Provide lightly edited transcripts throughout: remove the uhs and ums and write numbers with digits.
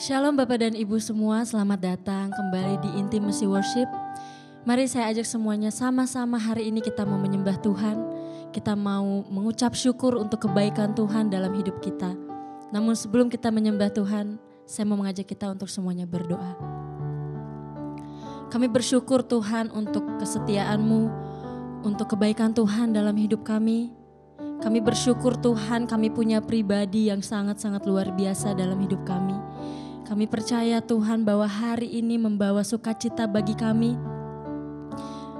Shalom Bapak dan Ibu semua, selamat datang kembali di Intimacy Worship. Mari saya ajak semuanya sama-sama hari ini kita mau menyembah Tuhan. Kita mau mengucap syukur untuk kebaikan Tuhan dalam hidup kita. Namun sebelum kita menyembah Tuhan, saya mau mengajak kita untuk semuanya berdoa. Kami bersyukur Tuhan untuk kesetiaan-Mu, untuk kebaikan Tuhan dalam hidup kami. Kami bersyukur Tuhan kami punya pribadi yang sangat-sangat luar biasa dalam hidup kami. Kami percaya Tuhan bahwa hari ini membawa sukacita bagi kami.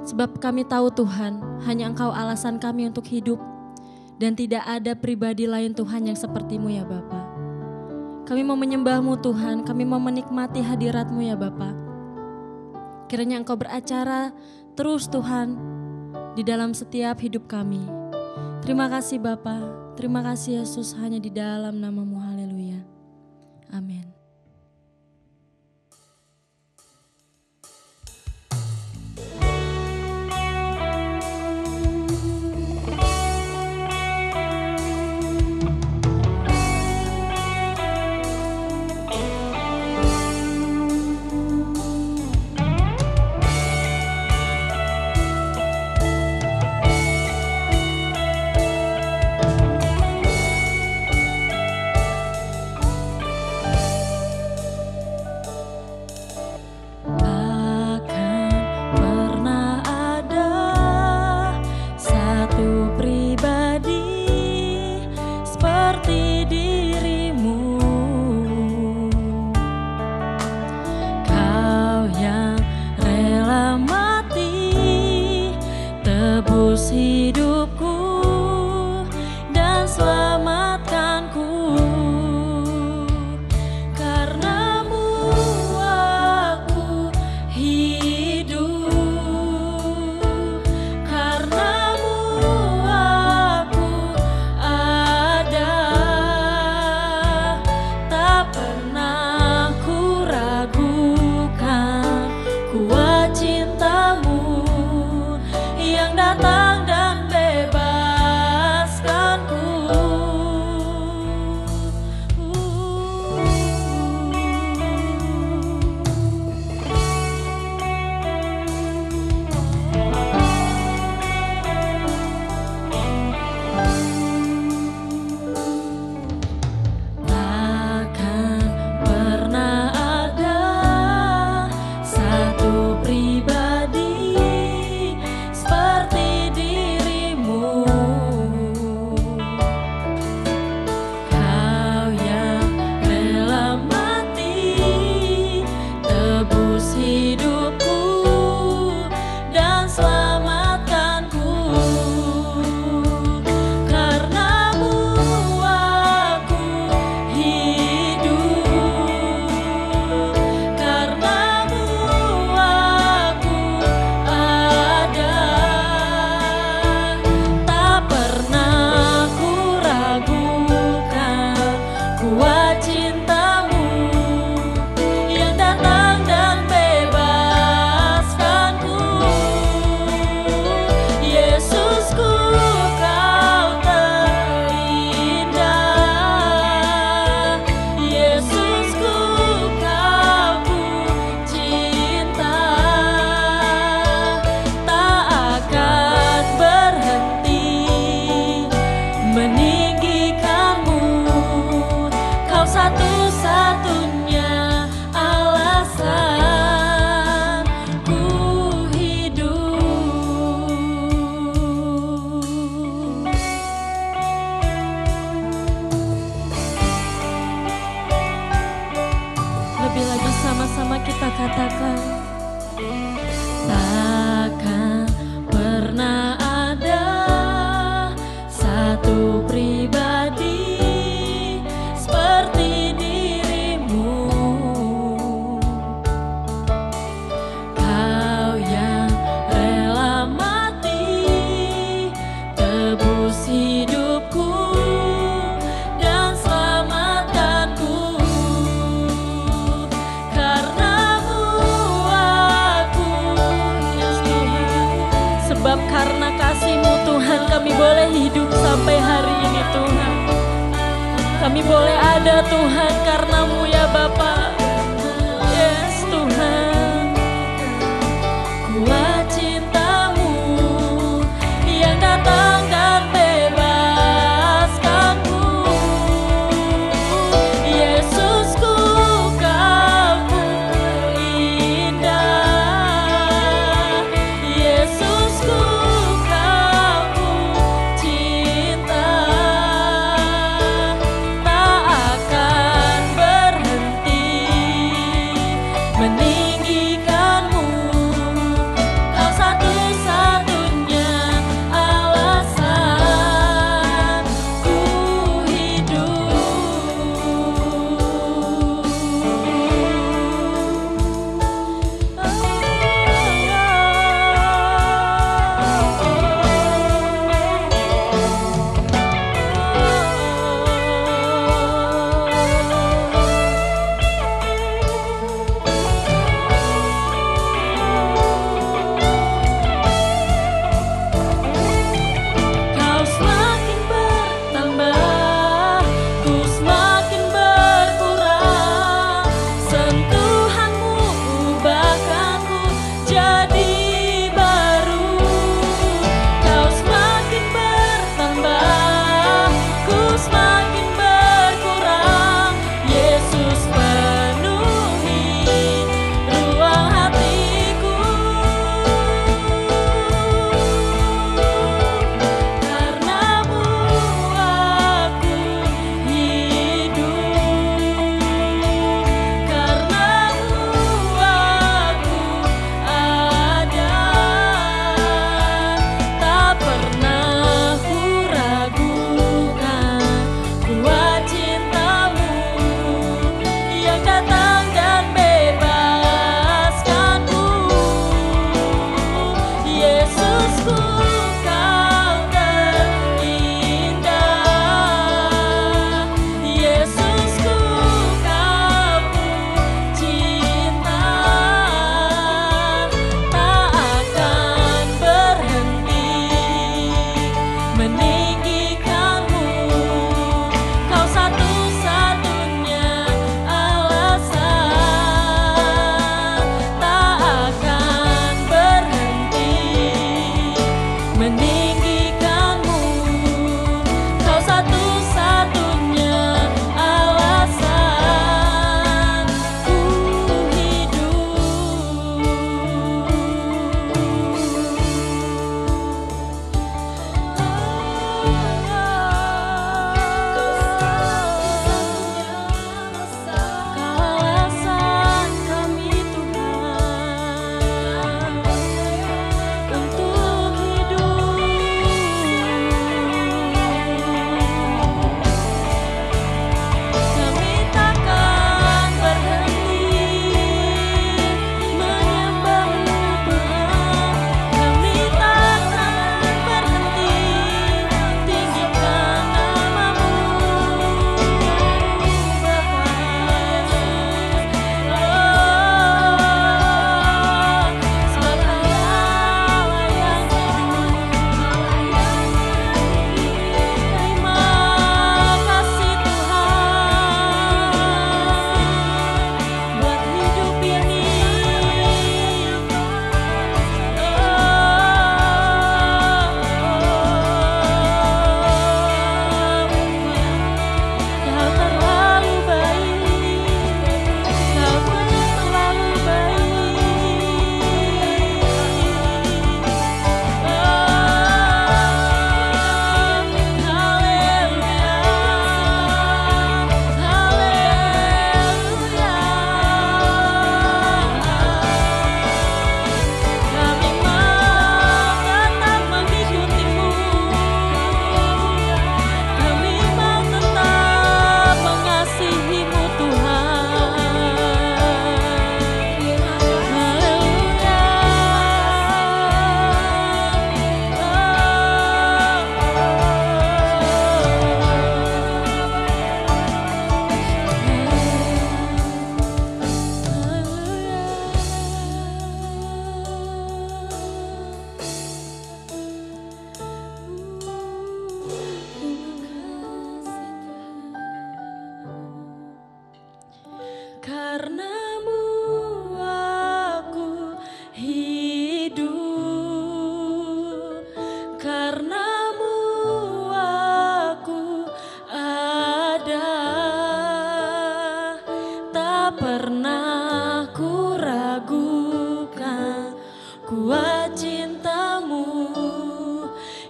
Sebab kami tahu Tuhan, hanya Engkau alasan kami untuk hidup. Dan tidak ada pribadi lain Tuhan yang seperti-Mu ya Bapa. Kami mau menyembah-Mu Tuhan, kami mau menikmati hadirat-Mu ya Bapa. Kiranya Engkau beracara terus Tuhan di dalam setiap hidup kami. Terima kasih Bapa, terima kasih Yesus, hanya di dalam nama-Mu, haleluya. Amin. Karena kasih-Mu Tuhan kami boleh hidup sampai hari ini Tuhan. Kami boleh ada Tuhan karena-Mu ya Bapa. Yes Tuhan. Kuat cinta-Mu yang datang dan bebaskanku. Yesusku, Kau indah. Yesusku, Kau cinta. Tak akan berhenti meninggikanmu. Kau satu-satunya alasan ku Kau semakin bertambah, ku semakin berkurang. Sentuhanmu ubahkanku jadi baru. Kau semakin bertambah, ku semakin berkurang. Yesus penuhi ruang hatiku. Karena-Mu aku hidup, karena-Mu aku ada. Tak pernah ku ragukan kuat cinta-Mu yang datang dan bebaskanku. Yesusku, Kau terindah. Yesusku, Kau cinta. Tak akan berhenti meninggikanmu. Kau satu-satunya alasan. Tak akan berhenti meninggikanmu. Kau satu-satunya alasan ku Kau alasan kami Tuhan untuk hidup. Karenamu aku ada, tak pernah ku ragukan kuat cintamu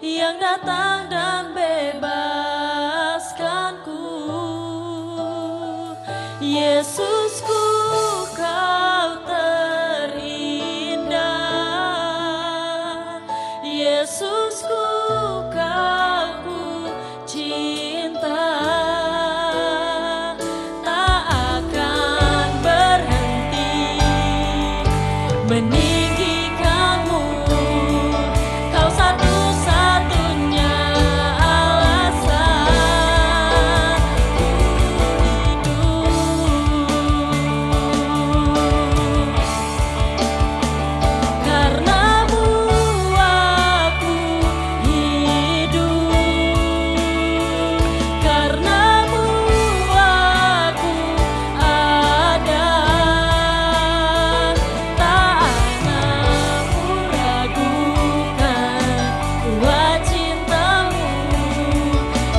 yang datang dan bebaskanku. Yesusku, kau terindah. Yesusku, kau ku cinta. Tak akan berhenti meninggikanmu. Kau satu-satunya alasan ku hidup. Karenamu aku hidup. Karenamu aku ada. Tak akan ku ragukan kuat cintamu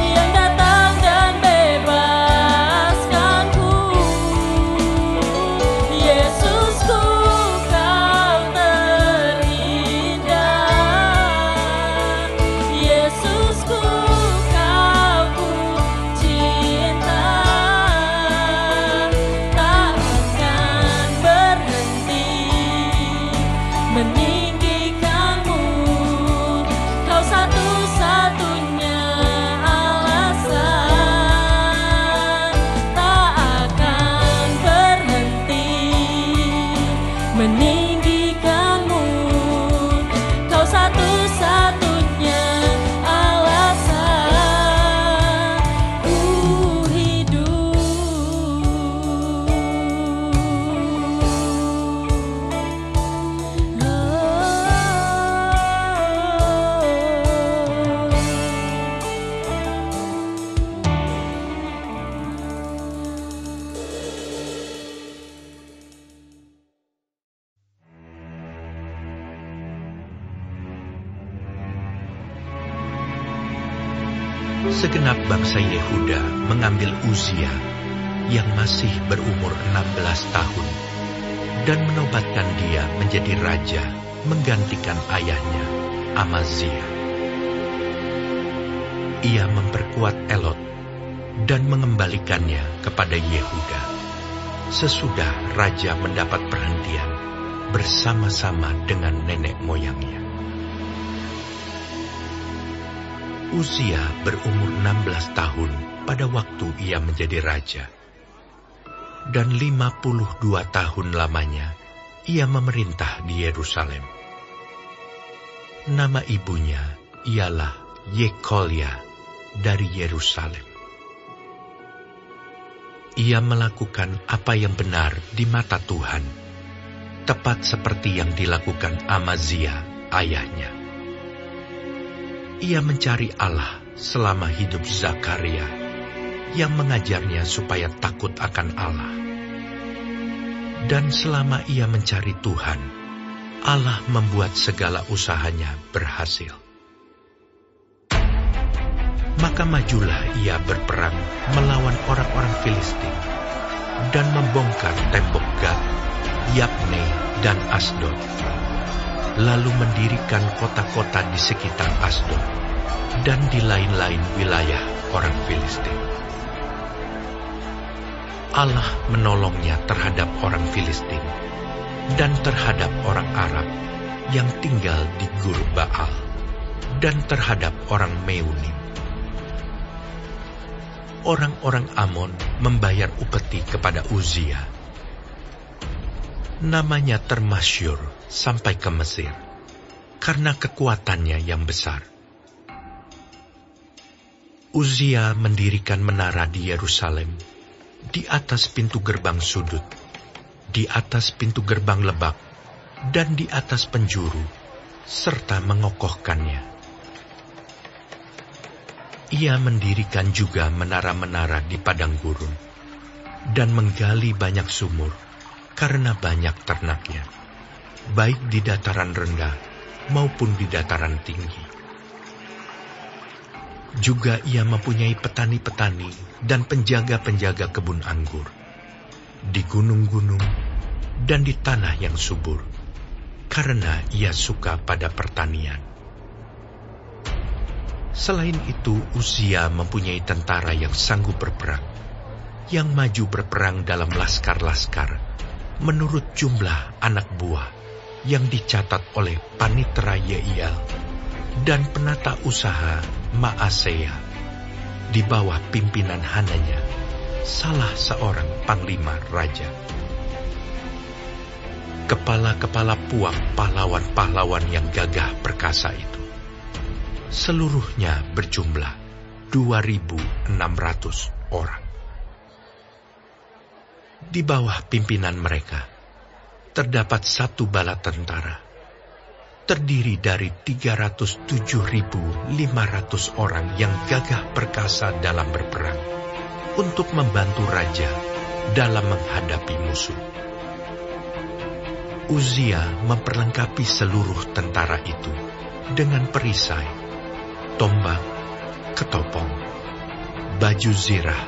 yang datang dan bebaskanku. Yesusku, kau terindah. Yesusku, kau ku cinta. Tak akan berhenti meninggikanmu. Kau satu-satunya alasan. Tak akan berhenti meninggikanmu. Kau satu-satunya alasan ku hidup. Segenap bangsa Yehuda mengambil Uzia yang masih berumur 16 tahun dan menobatkan dia menjadi raja menggantikan ayahnya Amazia. Ia memperkuat Elot dan mengembalikannya kepada Yehuda sesudah raja mendapat perhentian bersama-sama dengan nenek moyangnya. Uzia berumur 16 tahun pada waktu ia menjadi raja. Dan 52 tahun lamanya ia memerintah di Yerusalem. Nama ibunya ialah Yekolia dari Yerusalem. Ia melakukan apa yang benar di mata Tuhan, tepat seperti yang dilakukan Amazia ayahnya. Ia mencari Allah selama hidup Zakaria, yang mengajarnya supaya takut akan Allah. Dan selama ia mencari Tuhan, Allah membuat segala usahanya berhasil. Maka majulah ia berperang melawan orang-orang Filistin dan membongkar tembok Gat, Yabne, dan Asdod. Lalu mendirikan kota-kota di sekitar Asdod dan di lain-lain wilayah orang Filistin. Allah menolongnya terhadap orang Filistin dan terhadap orang Arab yang tinggal di Gur Baal dan terhadap orang Meunim. Orang-orang Amon membayar upeti kepada Uzia. Namanya termasyur sampai ke Mesir karena kekuatannya yang besar. Uzia mendirikan menara di Yerusalem, di atas pintu gerbang sudut, di atas pintu gerbang lebak, dan di atas penjuru, serta mengokohkannya. Ia mendirikan juga menara-menara di padang gurun, dan menggali banyak sumur, karena banyak ternaknya, baik di dataran rendah maupun di dataran tinggi. Juga ia mempunyai petani-petani dan penjaga-penjaga kebun anggur di gunung-gunung dan di tanah yang subur, karena ia suka pada pertanian. Selain itu, Uzia mempunyai tentara yang sanggup berperang, yang maju berperang dalam laskar-laskar, menurut jumlah anak buah yang dicatat oleh Panitera Yeiel dan penata usaha Maaseya, di bawah pimpinan Hananya, salah seorang panglima raja. Kepala-kepala puak pahlawan-pahlawan yang gagah perkasa itu, seluruhnya berjumlah 2.600 orang. Di bawah pimpinan mereka, terdapat satu bala tentara, terdiri dari 307.500 orang yang gagah perkasa dalam berperang, untuk membantu raja dalam menghadapi musuh. Uzia memperlengkapi seluruh tentara itu dengan perisai, tombak, ketopong, baju zirah,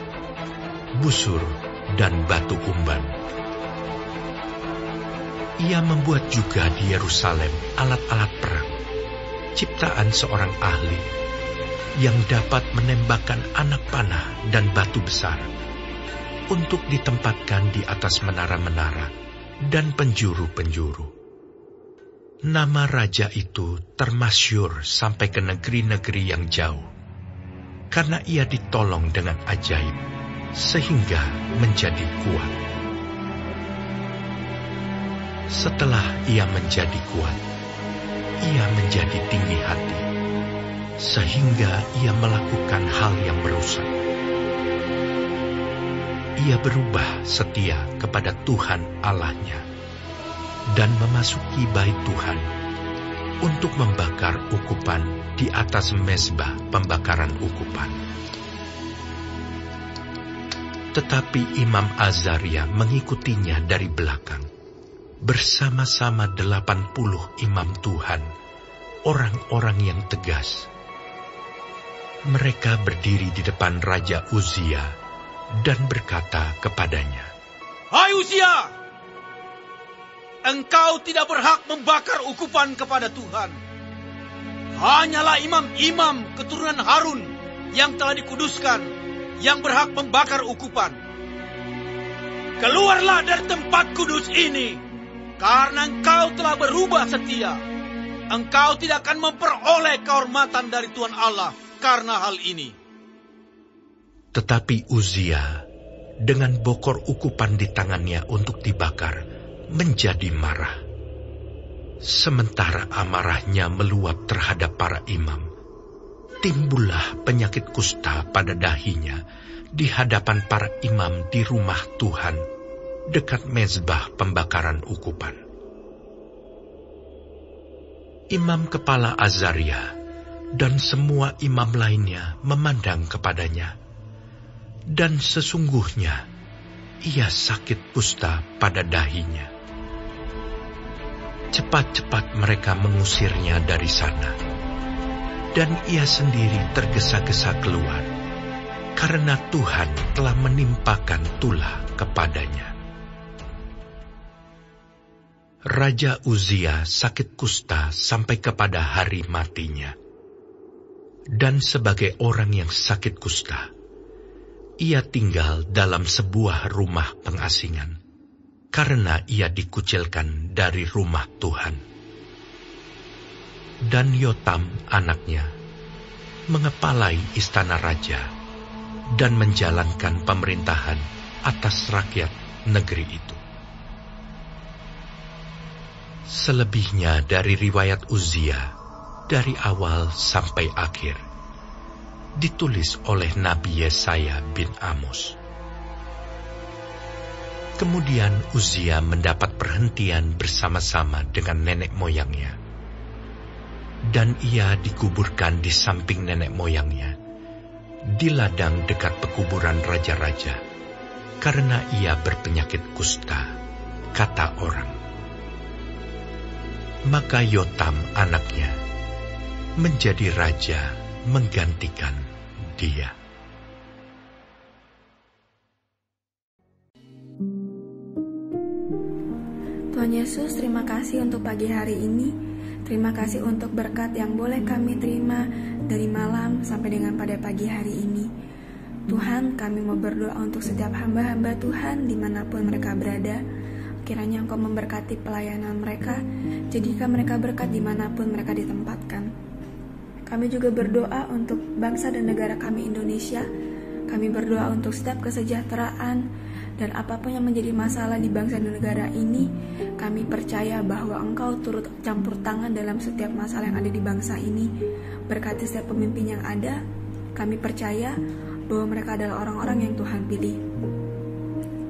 busur, dan batu umban. Ia membuat juga di Yerusalem alat-alat perang, ciptaan seorang ahli, yang dapat menembakkan anak panah dan batu besar, untuk ditempatkan di atas menara-menara dan penjuru-penjuru. Nama raja itu termasyhur sampai ke negeri-negeri yang jauh, karena ia ditolong dengan ajaib, sehingga menjadi kuat. Setelah ia menjadi kuat, ia menjadi tinggi hati, sehingga ia melakukan hal yang merusak. Ia berubah setia kepada Tuhan Allahnya, dan memasuki bait Tuhan untuk membakar ukupan di atas mezbah pembakaran ukupan. Tetapi Imam Azaria mengikutinya dari belakang, bersama-sama 80 imam Tuhan, orang-orang yang tegas. Mereka berdiri di depan Raja Uzia dan berkata kepadanya, "Hai Uzia, engkau tidak berhak membakar ukupan kepada Tuhan. Hanyalah imam-imam keturunan Harun yang telah dikuduskan yang berhak membakar ukupan. Keluarlah dari tempat kudus ini, karena engkau telah berubah setia. Engkau tidak akan memperoleh kehormatan dari Tuhan Allah karena hal ini." Tetapi Uzia, dengan bokor ukupan di tangannya untuk dibakar, menjadi marah. Sementara amarahnya meluap terhadap para imam, timbullah penyakit kusta pada dahinya di hadapan para imam di rumah Tuhan, dekat mezbah pembakaran ukupan. Imam kepala Azaria dan semua imam lainnya memandang kepadanya, dan sesungguhnya ia sakit kusta pada dahinya. Cepat-cepat mereka mengusirnya dari sana, dan ia sendiri tergesa-gesa keluar, karena Tuhan telah menimpakan tulah kepadanya. Raja Uzia sakit kusta sampai kepada hari matinya. Dan sebagai orang yang sakit kusta, ia tinggal dalam sebuah rumah pengasingan, karena ia dikucilkan dari rumah Tuhan. Dan Yotam anaknya mengepalai istana raja dan menjalankan pemerintahan atas rakyat negeri itu. Selebihnya dari riwayat Uzia, dari awal sampai akhir, ditulis oleh Nabi Yesaya bin Amos. Kemudian Uzia mendapat perhentian bersama-sama dengan nenek moyangnya, dan ia dikuburkan di samping nenek moyangnya, di ladang dekat pekuburan raja-raja, karena ia berpenyakit kusta, kata orang. Maka Yotam anaknya menjadi raja menggantikan Dia. Tuhan Yesus, terima kasih untuk pagi hari ini. Terima kasih untuk berkat yang boleh kami terima dari malam sampai dengan pada pagi hari ini. Tuhan, kami mau berdoa untuk setiap hamba-hamba Tuhan dimanapun mereka berada. Kiranya Engkau memberkati pelayanan mereka, jadikan mereka berkat dimanapun mereka ditempatkan. Kami juga berdoa untuk bangsa dan negara kami Indonesia. Kami berdoa untuk setiap kesejahteraan dan apapun yang menjadi masalah di bangsa dan negara ini. Kami percaya bahwa Engkau turut campur tangan dalam setiap masalah yang ada di bangsa ini. Berkati setiap pemimpin yang ada. Kami percaya bahwa mereka adalah orang-orang yang Tuhan pilih.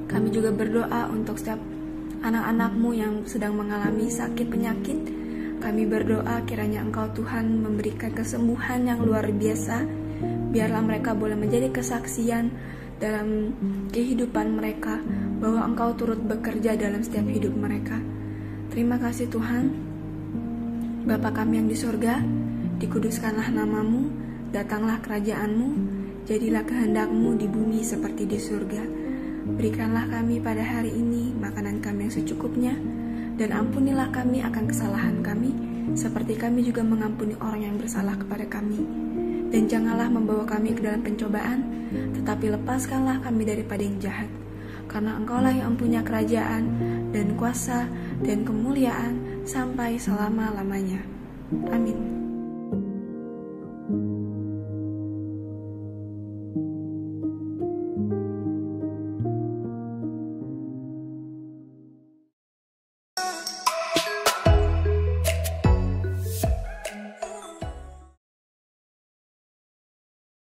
Kami juga berdoa untuk setiap anak-anak-Mu yang sedang mengalami sakit penyakit. Kami berdoa kiranya Engkau Tuhan memberikan kesembuhan yang luar biasa. Biarlah mereka boleh menjadi kesaksian dalam kehidupan mereka bahwa Engkau turut bekerja dalam setiap hidup mereka. Terima kasih Tuhan. Bapa kami yang di surga, dikuduskanlah nama-Mu, datanglah kerajaan-Mu, jadilah kehendak-Mu di bumi seperti di surga. Berikanlah kami pada hari ini makanan kami yang secukupnya, dan ampunilah kami akan kesalahan kami, seperti kami juga mengampuni orang yang bersalah kepada kami. Dan janganlah membawa kami ke dalam pencobaan, tetapi lepaskanlah kami daripada yang jahat. Karena Engkaulah yang mempunyai kerajaan, dan kuasa, dan kemuliaan, sampai selama-lamanya. Amin.